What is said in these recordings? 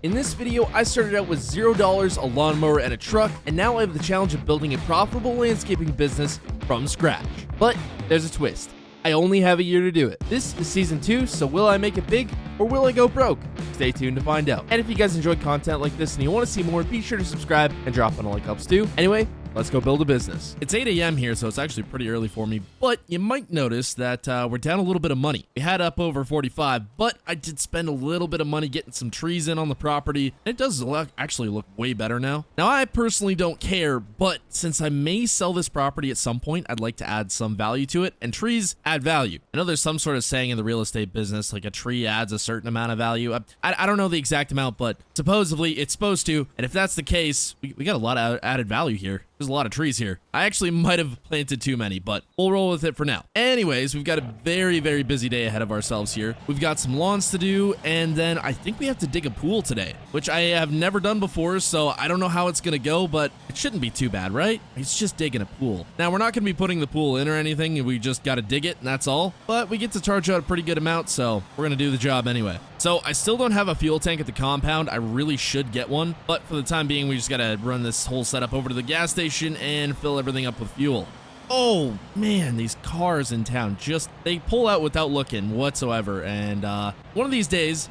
In this video, I started out with $0, a lawnmower, and a truck, and now I have the challenge of building a profitable landscaping business from scratch. But there's a twist. I only have a year to do it. This is season 2, so will I make it big or will I go broke? Stay tuned to find out. And if you guys enjoy content like this and you want to see more, be sure to subscribe and drop on a like helps too. Anyway, let's go build a business. It's 8 a.m. here, so it's actually pretty early for me, but you might notice that we're down a little bit of money. We had up over 45, but I did spend a little bit of money getting some trees in on the property. It does actually look way better now. Now, I personally don't care, but since I may sell this property at some point, I'd like to add some value to it, and trees add value. I know there's some sort of saying in the real estate business, like a tree adds a certain amount of value. I don't know the exact amount, but supposedly it's supposed to, and if that's the case, we got a lot of added value here. There's a lot of trees here. I actually might have planted too many, but we'll roll with it for now. Anyways, we've got a very, very busy day ahead of ourselves here. We've got some lawns to do, and then I think we have to dig a pool today, which I have never done before, so I don't know how it's gonna go, but it shouldn't be too bad, right? It's just digging a pool. Now, we're not gonna be putting the pool in or anything. We just gotta dig it, and that's all. But we get to charge out a pretty good amount, so we're gonna do the job anyway. So I still don't have a fuel tank at the compound. I really should get one, but for the time being, we just gotta run this whole setup over to the gas station and fill everything up with fuel. Oh man, these cars in town they pull out without looking whatsoever. And one of these days,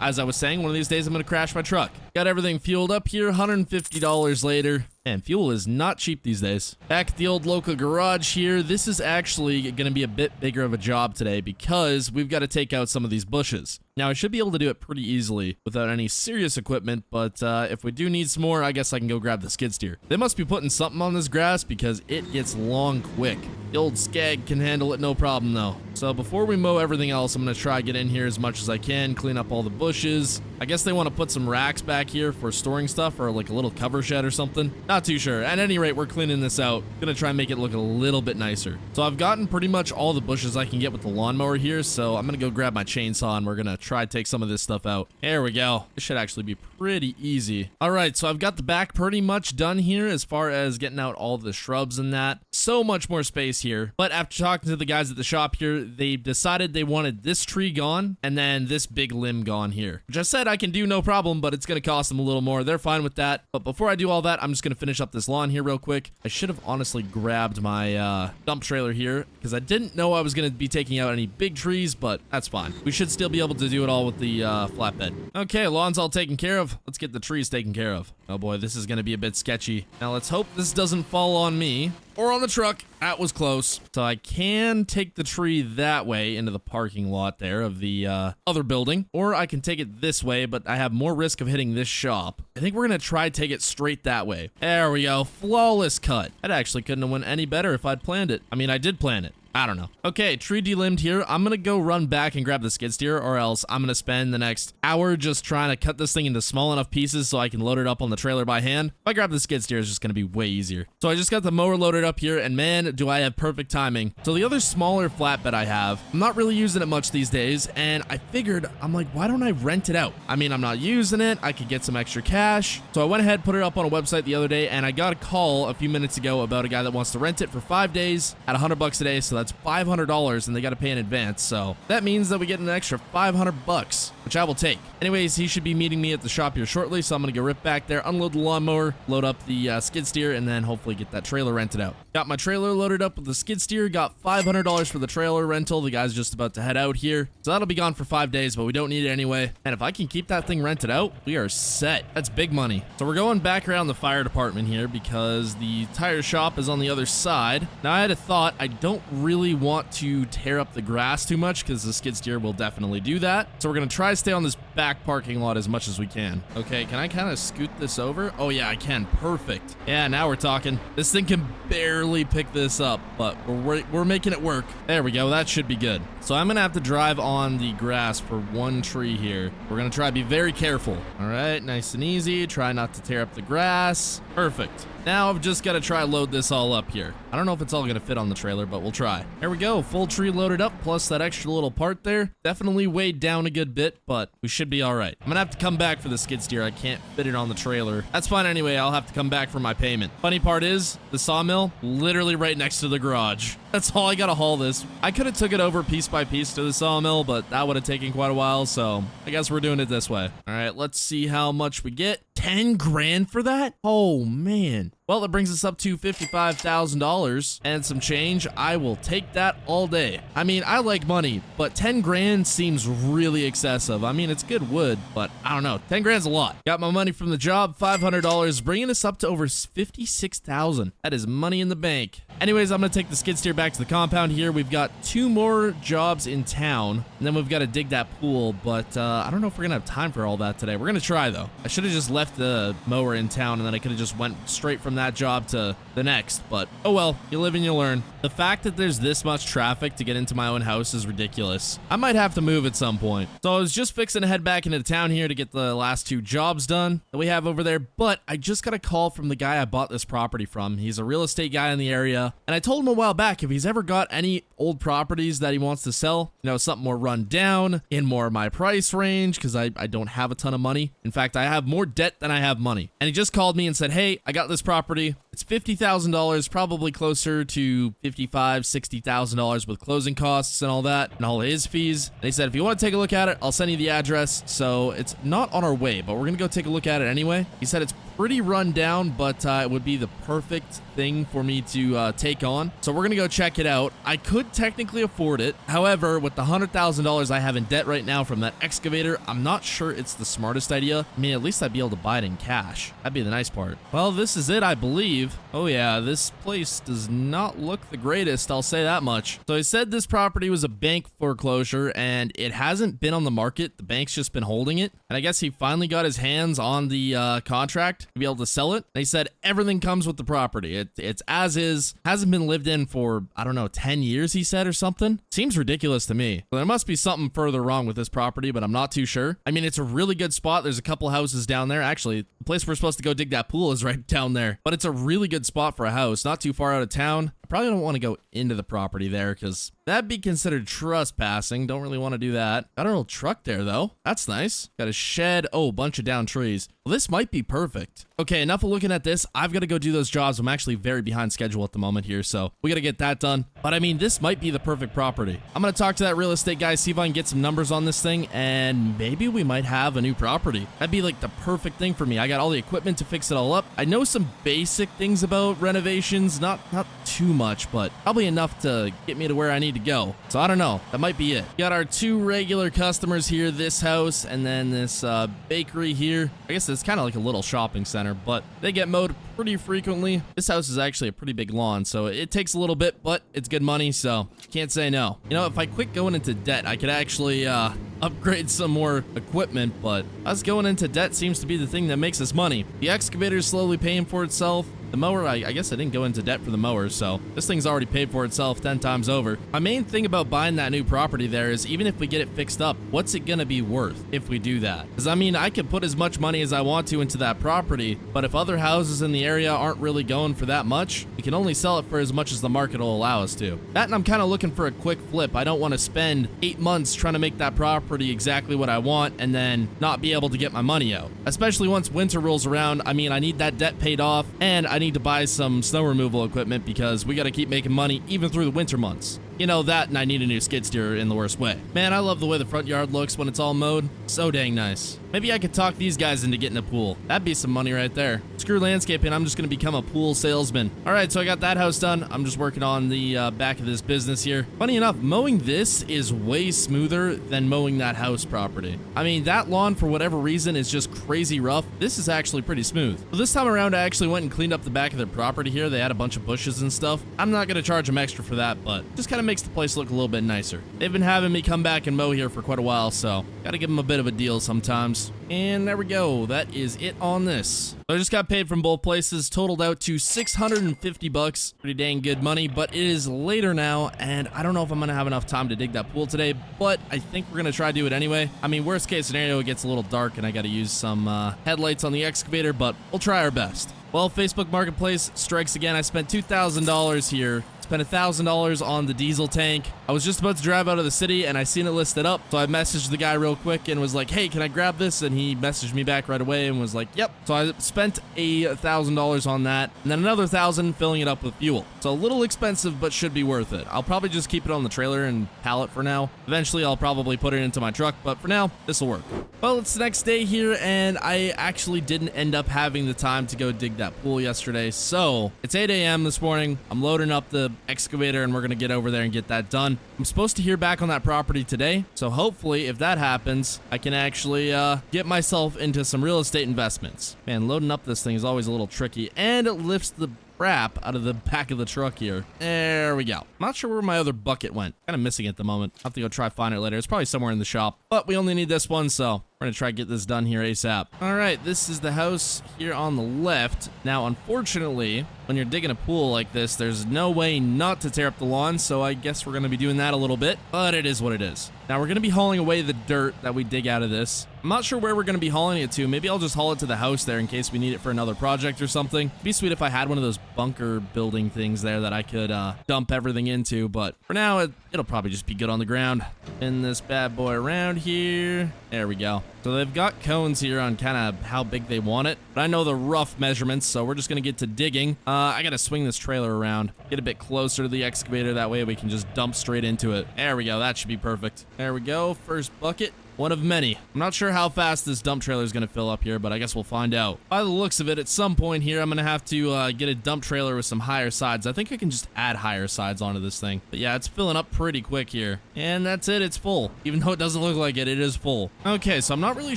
as I was saying, one of these days I'm gonna crash my truck. Got everything fueled up here, $150 later. And fuel is not cheap these days. Back at the old local garage here, this is actually going to be a bit bigger of a job today because we've got to take out some of these bushes. Now, I should be able to do it pretty easily without any serious equipment, but if we do need some more, I guess I can go grab the skid steer. They must be putting something on this grass because it gets long quick. The old Skag can handle it no problem though. So before we mow everything else, I'm going to try to get in here as much as I can, clean up all the bushes. I guess they want to put some racks back here for storing stuff or like a little cover shed or something. Not too sure. At any rate, we're cleaning this out. Gonna try and make it look a little bit nicer. So I've gotten pretty much all the bushes I can get with the lawnmower here, so I'm gonna go grab my chainsaw and we're gonna try to take some of this stuff out. There we go. This should actually be pretty easy. All right, so I've got the back pretty much done here as far as getting out all the shrubs and that. So much more space here. But after talking to the guys at the shop here, they decided they wanted this tree gone and then this big limb gone here, which I said I can do no problem, but it's gonna cost them a little more. They're fine with that. But before I do all that, I'm just gonna finish up this lawn here real quick. I should have honestly grabbed my dump trailer here because I didn't know I was going to be taking out any big trees, but that's fine. We should still be able to do it all with the flatbed. Okay, lawn's all taken care of. Let's get the trees taken care of. Oh boy, this is going to be a bit sketchy. Now let's hope this doesn't fall on me or on the truck. That was close. So I can take the tree that way into the parking lot there of the other building, or I can take it this way, but I have more risk of hitting this shop. I think we're going to try to take it straight that way. There we go. Flawless cut. That actually couldn't have went any better if I'd planned it. I mean, I did plan it. I don't know. Okay, tree delimbed here. I'm gonna go run back and grab the skid steer, or else I'm gonna spend the next hour just trying to cut this thing into small enough pieces so I can load it up on the trailer by hand. If I grab the skid steer, it's just gonna be way easier. So I just got the mower loaded up here, and man, do I have perfect timing. So the other smaller flatbed I have, I'm not really using it much these days, and I figured, I'm like, why don't I rent it out? I mean, I'm not using it. I could get some extra cash. So I went ahead, put it up on a website the other day, and I got a call a few minutes ago about a guy that wants to rent it for 5 days at $100 a day, so that's $500. And they got to pay in advance, so that means that we get an extra $500, which I will take. Anyways, he should be meeting me at the shop here shortly, so I'm gonna go rip back there, unload the lawnmower, load up the skid steer, and then hopefully get that trailer rented out. Got my trailer loaded up with the skid steer, got $500 for the trailer rental. The guy's just about to head out here, so that'll be gone for 5 days, but we don't need it anyway. And if I can keep that thing rented out, we are set. That's big money. So we're going back around the fire department here because the tire shop is on the other side. Now I had a thought. I don't really want to tear up the grass too much because the skid steer will definitely do that. So we're gonna try to stay on this back parking lot as much as we can. Okay, can I kind of scoot this over? Oh yeah, I can. Perfect. Yeah, now we're talking. This thing can barely pick this up, but we're making it work. There we go. That should be good. So I'm gonna have to drive on the grass for one tree here. We're gonna try to be very careful. All right, nice and easy. Try not to tear up the grass. Perfect. Now I've just got to try load this all up here. I don't know if it's all going to fit on the trailer, but we'll try. There we go. Full tree loaded up, plus that extra little part there. Definitely weighed down a good bit, but we should should be all right. I'm gonna have to come back for the skid steer. I can't fit it on the trailer. That's fine anyway. I'll have to come back for my payment. Funny part is the sawmill literally right next to the garage. That's all I gotta haul this. I could have took it over piece by piece to the sawmill, but that would have taken quite a while, so I guess we're doing it this way. All right, let's see how much we get. 10 grand for that? Oh, man. Well, that brings us up to $55,000 and some change. I will take that all day. I mean, I like money, but 10 grand seems really excessive. I mean, it's good wood, but I don't know. 10 grand's a lot. Got my money from the job, $500, bringing us up to over 56,000. That is money in the bank. Anyways, I'm going to take the skid steer back to the compound here. We've got 2 more jobs in town, and then we've got to dig that pool, but I don't know if we're going to have time for all that today. We're going to try, though. I should have just left the mower in town, and then I could have just went straight from that job to the next, but oh well, you live and you learn. The fact that there's this much traffic to get into my own house is ridiculous. I might have to move at some point. So I was just fixing to head back into town here to get the last 2 jobs done that we have over there, but I just got a call from the guy I bought this property from. He's a real estate guy in the area, and I told him a while back if he's ever got any old properties that he wants to sell, you know, something more run down, in more of my price range, because I don't have a ton of money. In fact, I have more debt than I have money. And he just called me and said, hey, I got this property. It's $50,000, probably closer to $55,000, $60,000 with closing costs and all that, and all his fees. And he said, if you want to take a look at it, I'll send you the address. So it's not on our way, but we're going to go take a look at it anyway. He said it's pretty run down, but it would be the perfect thing for me to take on. So we're going to go check it out. I could technically afford it. However, with the $100,000 I have in debt right now from that excavator, I'm not sure it's the smartest idea. I mean, at least I'd be able to buy it in cash. That'd be the nice part. Well, this is it, I believe. Oh yeah, this place does not look the greatest, I'll say that much. So he said this property was a bank foreclosure and it hasn't been on the market. The bank's just been holding it. And I guess he finally got his hands on the contract to be able to sell it. And he said everything comes with the property. It's as is, hasn't been lived in for, I don't know, 10 years, he said, or something. Seems ridiculous to me. So there must be something further wrong with this property, but I'm not too sure. I mean, it's a really good spot. There's a couple houses down there. Actually, the place we're supposed to go dig that pool is right down there. But it's a really good spot for a house, not too far out of town. I probably don't want to go into the property there because that'd be considered trespassing. Don't really want to do that. Got an old truck there though. That's nice. Got a shed. Oh, a bunch of down trees. Well, this might be perfect. Okay, enough of looking at this. I've got to go do those jobs. I'm actually very behind schedule at the moment here, so we got to get that done. But I mean, this might be the perfect property. I'm going to talk to that real estate guy, see if I can get some numbers on this thing, and maybe we might have a new property. That'd be like the perfect thing for me. I got all the equipment to fix it all up. I know some basic things about renovations, not too much, but probably enough to get me to where I need to go. So I don't know. That might be it. Got our 2 regular customers here, this house, and then this bakery here. I guess it's kind of like a little shopping center, but they get mowed pretty frequently. This house is actually a pretty big lawn, so it takes a little bit, but it's good money, so can't say no. You know, if I quit going into debt, I could actually upgrade some more equipment, but us going into debt seems to be the thing that makes us money. The excavator is slowly paying for itself. The mower, I guess I didn't go into debt for the mower, so this thing's already paid for itself 10 times over. My main thing about buying that new property there is even if we get it fixed up, what's it gonna be worth if we do that? Because I mean, I could put as much money as I want to into that property, but if other houses in the area aren't really going for that much, we can only sell it for as much as the market will allow us to. That, and I'm kind of looking for a quick flip. I don't want to spend 8 months trying to make that property exactly what I want and then not be able to get my money out. Especially once winter rolls around. I mean, I need that debt paid off and I need to buy some snow removal equipment because we got to keep making money even through the winter months. You know that, and I need a new skid steer in the worst way. Man, I love the way the front yard looks when it's all mowed. So dang nice. Maybe I could talk these guys into getting a pool. That'd be some money right there. Screw landscaping, I'm just gonna become a pool salesman. All right, so I got that house done. I'm just working on the back of this business here. Funny enough, mowing this is way smoother than mowing that house property. I mean, that lawn, for whatever reason, is just crazy rough. This is actually pretty smooth. So this time around, I actually went and cleaned up the back of their property here. They had a bunch of bushes and stuff. I'm not gonna charge them extra for that, but just kind of makes the place look a little bit nicer. They've been having me come back and mow here for quite a while, so gotta give them a bit of a deal sometimes. And there we go. That is it on this. So I just got paid from both places, totaled out to $650. Pretty dang good money, but it is later now, and I don't know if I'm gonna have enough time to dig that pool today, but I think we're gonna try to do it anyway. I mean, worst case scenario, it gets a little dark and I gotta use some headlights on the excavator, but we'll try our best. Well, Facebook Marketplace strikes again. I spent $2,000 here. It's Spent $1,000 on the diesel tank. I was just about to drive out of the city and I seen it listed up. So I messaged the guy real quick and was like, hey, can I grab this? And he messaged me back right away and was like, yep. So I spent $1,000 on that and then another $1,000 filling it up with fuel. So a little expensive, but should be worth it. I'll probably just keep it on the trailer and pallet for now. Eventually, I'll probably put it into my truck, but for now, this will work. Well, it's the next day here and I actually didn't end up having the time to go dig that pool yesterday. So it's 8 a.m. this morning. I'm loading up the excavator and we're going to get over there and get that done. I'm supposed to hear back on that property today. So hopefully if that happens, I can actually get myself into some real estate investments. Man, loading up this thing is always a little tricky and it lifts the crap out of the back of the truck here. There we go. I'm not sure where my other bucket went. Kind of missing it at the moment. I'll have to go try find it later. It's probably somewhere in the shop, but we only need this one, so we're gonna try to get this done here ASAP. All right, this is the house here on the left. Now, unfortunately, when you're digging a pool like this, there's no way not to tear up the lawn, so I guess we're gonna be doing that a little bit, but it is what it is. Now, we're gonna be hauling away the dirt that we dig out of this. I'm not sure where we're gonna be hauling it to. Maybe I'll just haul it to the house there in case we need it for another project or something. It'd be sweet if I had one of those bunker building things there that I could dump everything into, but for now, it'll probably just be good on the ground. Spin this bad boy around here. There we go. So they've got cones here on kind of how big they want it, but I know the rough measurements, so we're just gonna get to digging. I gotta swing this trailer around, get a bit closer to the excavator, that way we can just dump straight into it. There we go, that should be perfect. There we go, first bucket. One of many. I'm not sure how fast this dump trailer is going to fill up here, but I guess we'll find out. By the looks of it, at some point here, I'm going to have to get a dump trailer with some higher sides. I think I can just add higher sides onto this thing. But yeah, it's filling up pretty quick here. And that's it. It's full. Even though it doesn't look like it, it is full. Okay, so I'm not really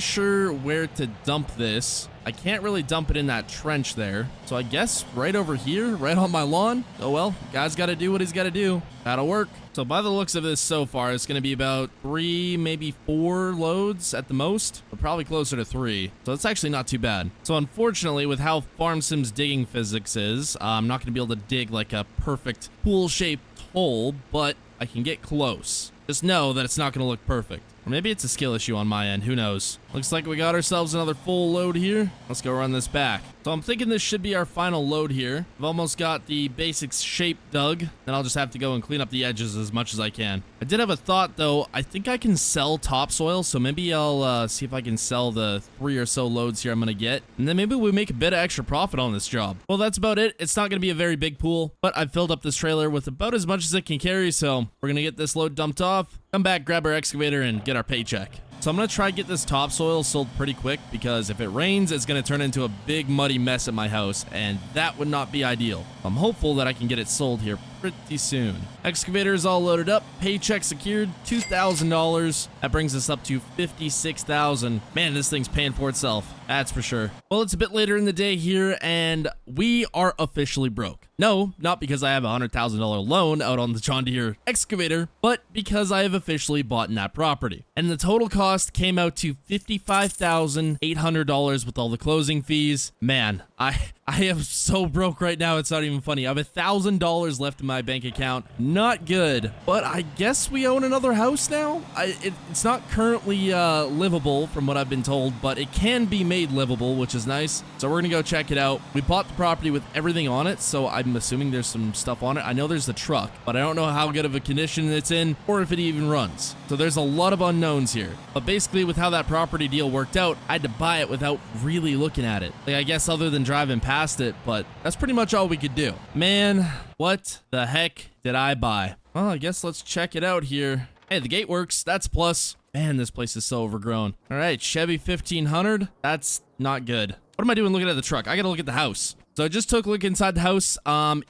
sure where to dump this. I can't really dump it in that trench there. So I guess right over here, right on my lawn. Oh well, guy's got to do what he's got to do. That'll work. So by the looks of this so far, it's going to be about 3, maybe 4 loads at the most, but probably closer to 3. So it's actually not too bad. So unfortunately, with how Farm Sim's digging physics is, I'm not going to be able to dig like a perfect pool-shaped hole, but I can get close. Just know that it's not going to look perfect. Or maybe it's a skill issue on my end. Who knows? Looks like we got ourselves another full load here. Let's go run this back. So I'm thinking this should be our final load here. I've almost got the basic shape dug. Then I'll just have to go and clean up the edges as much as I can. I did have a thought though. I think I can sell topsoil. So maybe I'll see if I can sell the 3 or so loads here I'm going to get. And then maybe we make a bit of extra profit on this job. Well, that's about it. It's not going to be a very big pool, but I've filled up this trailer with about as much as it can carry. So we're going to get this load dumped off, come back, grab our excavator and get our paycheck. So I'm going to try to get this topsoil sold pretty quick because if it rains, it's going to turn into a big muddy mess at my house, and that would not be ideal. I'm hopeful that I can get it sold here pretty soon. Excavator is all loaded up, paycheck secured, $2,000. That brings us up to $56,000. Man, this thing's paying for itself. That's for sure. Well, it's a bit later in the day here, and we are officially broke. No, not because I have a $100,000 loan out on the John Deere excavator, but because I have officially bought that property. And the total cost came out to $55,800 with all the closing fees. Man, I am so broke right now, it's not even funny. I have $1,000 left in my bank account. Not good, but I guess we own another house now? It's not currently livable from what I've been told, but it can be made livable, which is nice. So we're gonna go check it out. We bought the property with everything on it, so I'm assuming there's some stuff on it. I know there's the truck, but I don't know how good of a condition it's in or if it even runs. So there's a lot of unknowns here. But basically with how that property deal worked out, I had to buy it without really looking at it. Like I guess other than driving past it, but that's pretty much all we could do. Man, what the heck did I buy? Well, I guess let's check it out here. Hey, the gate works. That's a plus. Man, this place is so overgrown. All right, Chevy 1500. That's not good. What am I doing looking at the truck? I gotta look at the house. So I just took a look inside the house.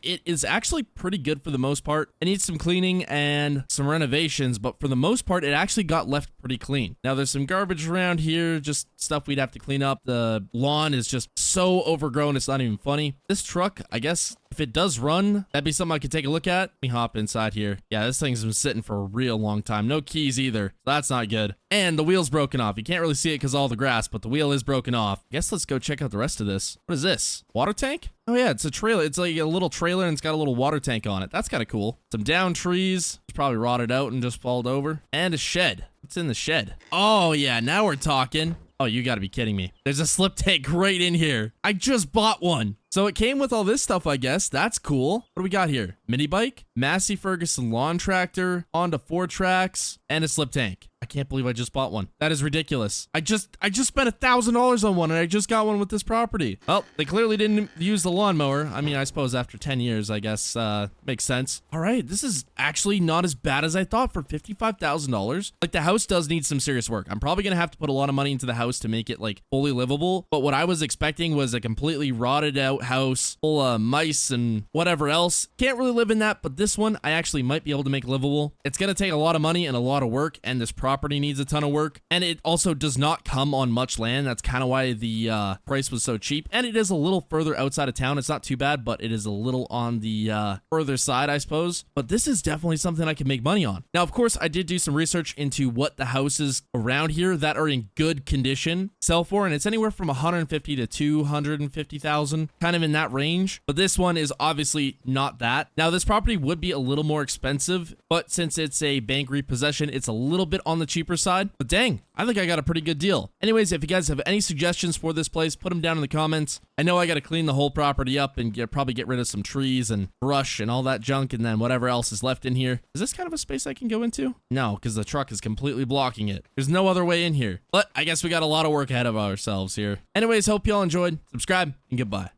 It is actually pretty good for the most part. It needs some cleaning and some renovations, but for the most part, it actually got left pretty clean. Now there's some garbage around here, just stuff we'd have to clean up. The lawn is just so overgrown, it's not even funny. This truck, I guess, if it does run, that'd be something I could take a look at. Let me hop inside here. Yeah, this thing's been sitting for a real long time. No keys either. That's not good. And the wheel's broken off. You can't really see it because of all the grass, but the wheel is broken off. I guess let's go check out the rest of this. What is this? Water tank? Oh yeah, it's a trailer. It's like a little trailer and it's got a little water tank on it. That's kind of cool. Some down trees. It's probably rotted out and just falled over. And a shed. What's in the shed? Oh yeah, now we're talking. Oh, you gotta be kidding me. There's a slip tank right in here. I just bought one. So it came with all this stuff, I guess. That's cool. What do we got here? Mini bike, Massey Ferguson lawn tractor, Honda 4Tracks, and a slip tank. I can't believe I just bought one. That is ridiculous. I just spent $1,000 on one, and I just got one with this property. Well, they clearly didn't use the lawnmower. I mean, I suppose after 10 years, I guess, makes sense. All right, this is actually not as bad as I thought for $55,000. Like, the house does need some serious work. I'm probably gonna have to put a lot of money into the house to make it, like, fully livable. But what I was expecting was a completely rotted out house full of mice and whatever else. Can't really live in that, but this one I actually might be able to make livable. It's gonna take a lot of money and a lot of work, and this property needs a ton of work, and it also does not come on much land. That's kind of why the price was so cheap, and it is a little further outside of town. It's not too bad, but it is a little on the further side, I suppose. But this is definitely something I can make money on. Now, of course, I did do some research into what the houses around here that are in good condition sell for, and it's anywhere from 150 to 250,000, kind of in that range. But this one is obviously not that. Now, this property would be a little more expensive, but since it's a bank repossession, it's a little bit on the cheaper side. But dang, I think I got a pretty good deal. Anyways, if you guys have any suggestions for this place, put them down in the comments. I know I got to clean the whole property up and probably get rid of some trees and brush and all that junk, and then whatever else is left in here. Is this kind of a space I can go into? No, because the truck is completely blocking it. There's no other way in here. But I guess we got a lot of work ahead of ourselves here. Anyways, hope y'all enjoyed. Subscribe and goodbye.